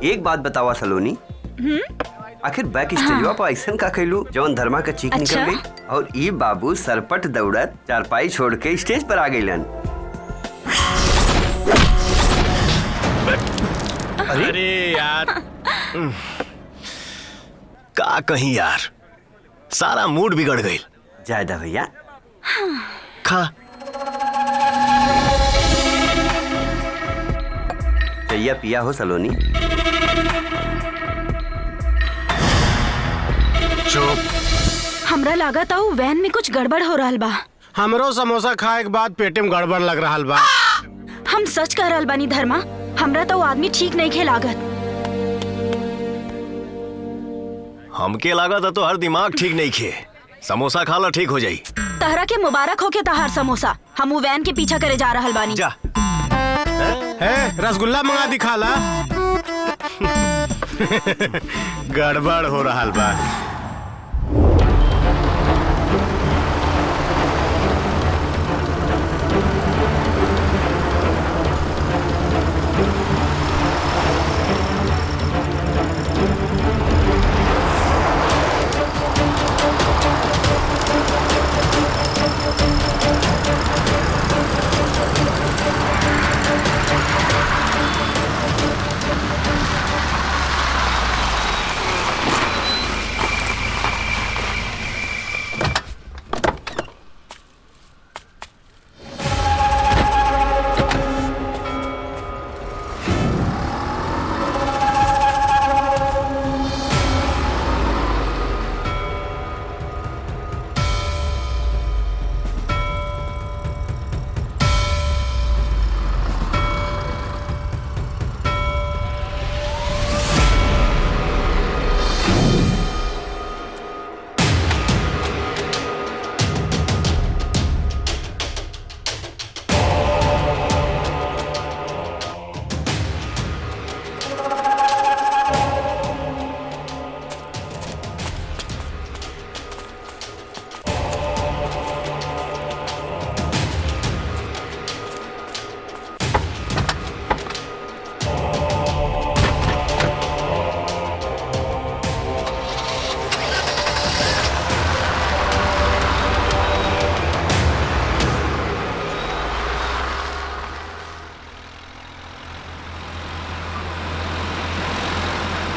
एक बात बतावा सलोनी, आखिर बैक स्टेजवा पर ऐसा का कैलू जवन धर्मा का चीख निकल गई और ई बाबू सरपट दौड़त चारपाई छोड़ के स्टेज पर आ गईलन। अरे यार का कहीं यार, सारा मूड बिगड़ गई। जायदा भैया खा चैया पिया हो सलोनी। चुप। हमरा लागत आऊ वैन में कुछ गड़बड़ हो रहा बा। हमरो समोसा खाए के बाद पेटे में गड़बड़ लग रहा बा। हम सच कह रहल बानी धर्मा, हमरा तो आदमी ठीक नहीं खे लागत। हमके लागत तो हर दिमाग ठीक नहीं खे। समोसा खा ला ठीक हो जाई। तहरा के मुबारक हो के तहार समोसा। हम उ वैन के पीछा करे जा रहल बानी। जा रसगुल्ला मंगा दी खाला। गड़बड़ हो रहा बा।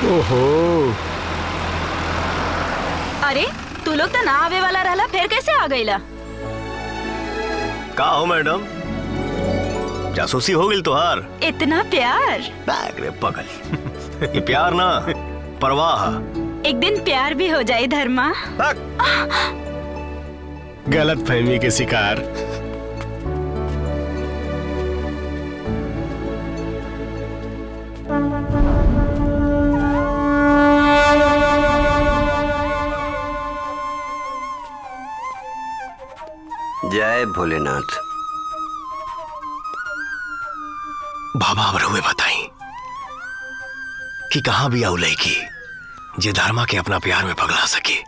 ओहो। अरे तू लोग तो ना आवे वाला रहला, फिर कैसे आ गईला? का हो मैडम, जासूसी हो गई तोहार? इतना प्यार? बैग रे पगल। ये प्यार ना परवाह। एक दिन प्यार भी हो जाए धर्मा। गलत फहमी के शिकार। जय भोलेनाथ। बाबा अब रहुए बताई कि कहां भी आऊ लड़की जे धर्मा के अपना प्यार में पगला सके।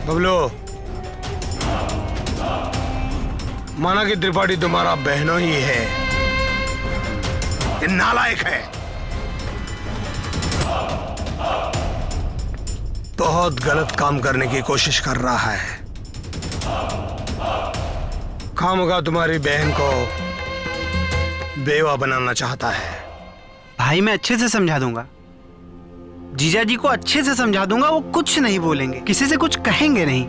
बबलू, माना कि त्रिपाठी तुम्हारा बहनों ही है, ये नालायक है। बहुत गलत काम करने की कोशिश कर रहा है। खामखा तुम्हारी बहन को बेवा बनाना चाहता है। भाई मैं अच्छे से समझा दूंगा, जीजा जी को अच्छे से समझा दूंगा, वो कुछ नहीं बोलेंगे, किसी से कुछ कहेंगे नहीं।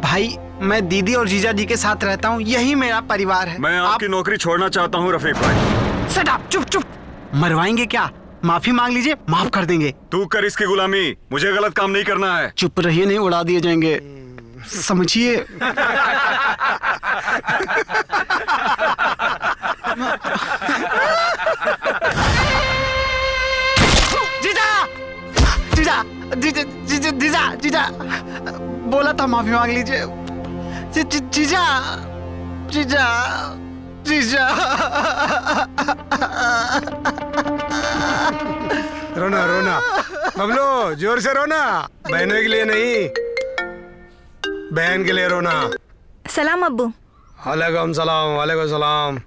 भाई मैं दीदी और जीजा जी के साथ रहता हूँ, यही मेरा परिवार है। मैं आपकी नौकरी छोड़ना चाहता हूँ रफीक भाई। शट अप, चुप चुप। मरवाएंगे क्या? माफी मांग लीजिए, माफ कर देंगे। तू कर इसकी गुलामी, मुझे गलत काम नहीं करना है। चुप रहिए, नहीं उड़ा दिए जाएंगे, समझिए। जीजा जीजा जीजा जीजा जीजा जीजा बोला था माफी मांग लीजिए। जीजा जीजा जीजा। रोना रोना बबलू, जोर से रोना, बहनों के लिए नहीं, बहन के लिए रोना। सलाम अब्बू। वालेकुम सलाम। वालेकुम सलाम।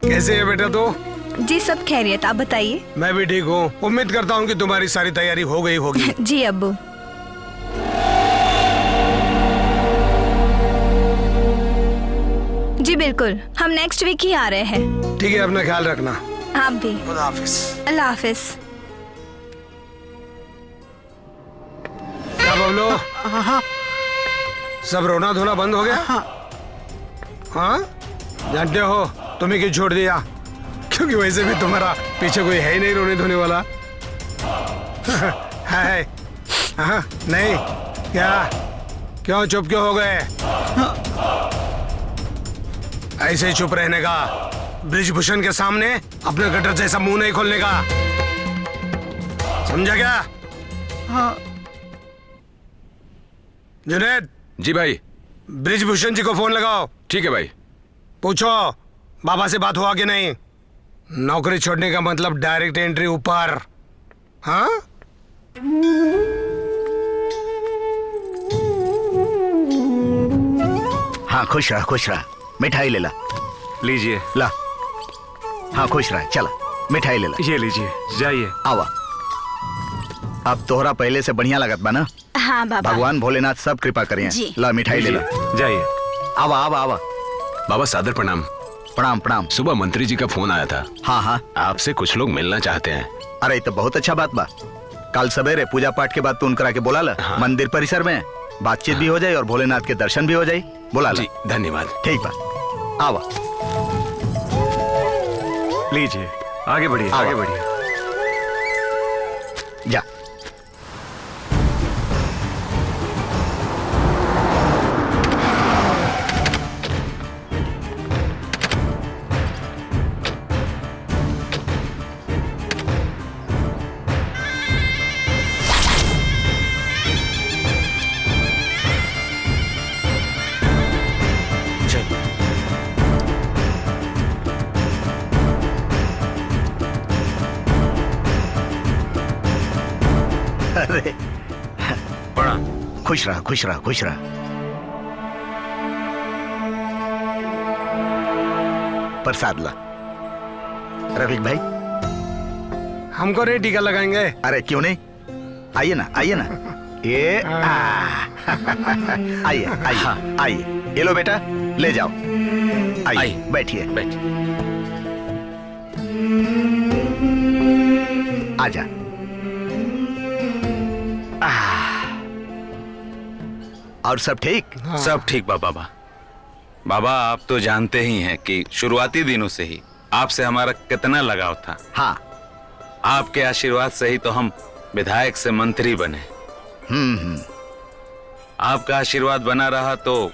कैसे है बेटा तू? जी सब खैरियत, आप बताइए। मैं भी ठीक हूँ। उम्मीद करता हूँ कि तुम्हारी सारी तैयारी हो गई होगी। जी अब्बू। जी बिल्कुल, हम नेक्स्ट वीक ही आ रहे हैं। ठीक है, अपना ख्याल रखना। आप भी। खुदा हाफिज। अल्लाह हाफिज। क्या बबलू, हाँ सब रोना धोना बंद हो गया? हाँ, जानते हो तुम्हें क्यों छोड़ दिया? क्योंकि वैसे भी तुम्हारा पीछे कोई है ही नहीं रोने धोने वाला। है? हाँ, नहीं क्या? क्यों चुप क्यों हो गए? ऐसे ही चुप रहने का, ब्रिजभूषण के सामने अपने गटर जैसा मुंह नहीं खोलने का, समझा क्या? हाँ। जुनैद। जी भाई। ब्रिजभूषण जी को फोन लगाओ। ठीक है भाई। पूछो बाबा से बात हुआ कि नहीं। नौकरी छोड़ने का मतलब डायरेक्ट एंट्री ऊपर। हाँ? हाँ खुश रहा, मिठाई ले ला। लीजिए। ला। हाँ खुश रहा, चला मिठाई ले ला। ये लीजिए, जाइए। आवा। अब तोहरा पहले से बढ़िया लगत बा ना? हाँ बाबा। भगवान भोलेनाथ सब कृपा करिए। जी। ला मिठाई ले ला। जाइए। आवा आवा आवा। बाबा सादर प्रणाम। प्रणाम प्रणाम। सुबह मंत्री जी का फोन आया था। हाँ हाँ। आपसे कुछ लोग मिलना चाहते हैं। अरे ये तो बहुत अच्छा बात बा। कल सवेरे पूजा पाठ के बाद तू उनकरा के बुला ला। हाँ। मंदिर परिसर में बातचीत भी हो जाए और भोलेनाथ के दर्शन भी हो जाए। बुला ला। जी धन्यवाद। ठीक बा, आवा। लीजिए, आगे बढ़िए, आवा। आगे बढ़िए। जा। अरे प्रणाम। खुश रहा, खुश रहा, खुश रहा। प्रसाद ला। रफीक भाई। हमको नहीं टीका लगाएंगे? अरे क्यों नहीं, आइए ना, आइए ना। ये आइए आइए आइए। ये लो बेटा, ले जाओ। आइए बैठिए। बैठिए। आजा। और सब ठीक? सब ठीक बाबा। बाबा आप तो जानते ही हैं कि शुरुआती दिनों से ही आपसे हमारा कितना लगाव था। हाँ। आपके आशीर्वाद से ही तो हम विधायक से मंत्री बने। आपका आशीर्वाद बना रहा तो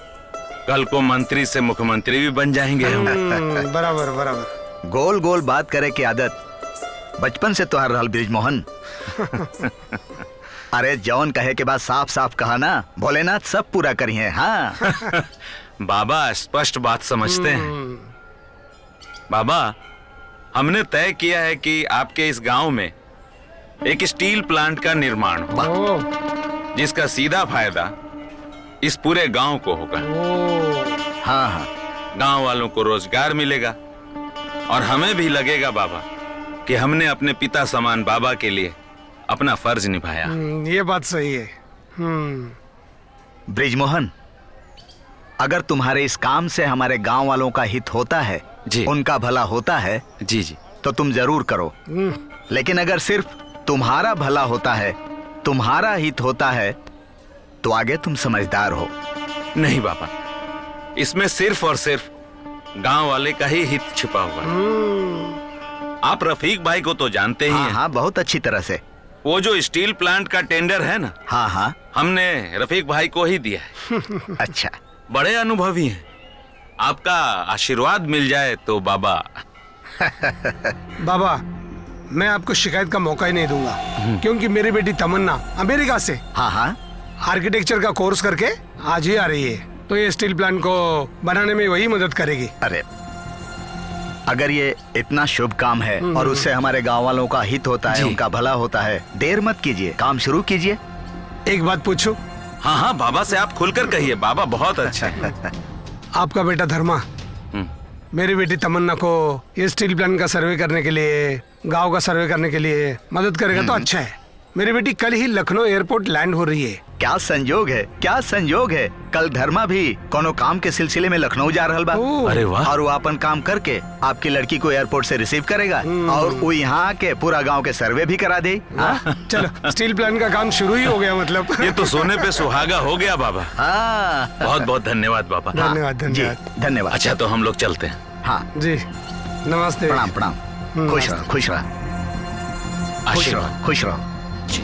कल को मंत्री से मुख्यमंत्री भी बन जाएंगे हम। बराबर बराबर। गोल गोल बात करे की आदत बचपन से तो हर रहल ब्रिजमोहन। अरे जौन कहे के बाद साफ साफ कहा ना, भोलेनाथ सब पूरा करिए। हाँ। बाबा स्पष्ट बात समझते हैं। बाबा हमने तय किया है कि आपके इस गांव में एक स्टील प्लांट का निर्माण होगा, जिसका सीधा फायदा इस पूरे गांव को होगा। हाँ हाँ। गांव वालों को रोजगार मिलेगा और हमें भी लगेगा बाबा कि हमने अपने पिता समान बाबा के लिए अपना फर्ज निभाया। ये बात सही है। ब्रिजमोहन, अगर तुम्हारे इस काम से हमारे गांव वालों का हित होता है, जी। उनका भला होता है, जी जी, तो तुम जरूर करो। लेकिन अगर सिर्फ तुम्हारा भला होता है, तुम्हारा हित होता है, तो आगे तुम समझदार हो। नहीं बाबा, इसमें सिर्फ और सिर्फ गांव वाले का ही हित छिपा हुआ है। आप रफीक भाई को तो जानते ही हाँ हैं। हाँ, बहुत अच्छी तरह से। वो जो स्टील प्लांट का टेंडर है ना, हाँ हाँ। हमने रफीक भाई को ही दिया है। अच्छा, बड़े अनुभवी हैं। आपका आशीर्वाद मिल जाए तो बाबा। बाबा, मैं आपको शिकायत का मौका ही नहीं दूंगा, क्योंकि मेरी बेटी तमन्ना अमेरिका से हाँ हाँ। आर्किटेक्चर का कोर्स करके आज ही आ रही है, तो ये स्टील प्लांट को बनाने में वही मदद करेगी। अरे, अगर ये इतना शुभ काम है और उससे हमारे गांव वालों का हित होता है, उनका भला होता है, देर मत कीजिए, काम शुरू कीजिए। एक बात पूछूं? हाँ हाँ, बाबा से आप खुलकर कहिए, बाबा बहुत अच्छा है। आपका बेटा धर्मा मेरी बेटी तमन्ना को ये स्टील प्लांट का सर्वे करने के लिए, गांव का सर्वे करने के लिए मदद करेगा तो अच्छा है। मेरी बेटी कल ही लखनऊ एयरपोर्ट लैंड हो रही है। क्या संजोग है, क्या संजोग है। कल धर्मा भी कोनो काम के सिलसिले में लखनऊ जा रहल बा। अरे वाह। और वो अपन काम करके आपकी लड़की को एयरपोर्ट से रिसीव करेगा और वो यहाँ के पूरा गांव के सर्वे भी करा दे। हाँ? चलो, स्टील प्लांट का काम शुरू ही हो गया मतलब। ये तो सोने पे सुहागा हो गया बाबा। हाँ। बहुत बहुत धन्यवाद बाबा। धन्यवाद जी, धन्यवाद। धन्यवाद। अच्छा, तो हम लोग चलते हैं। हाँ जी, नमस्ते। प्रणाम प्रणाम। खुश रहो, खुश रहो, खुश आशीर्वाद। रहो, खुश रहो। जी।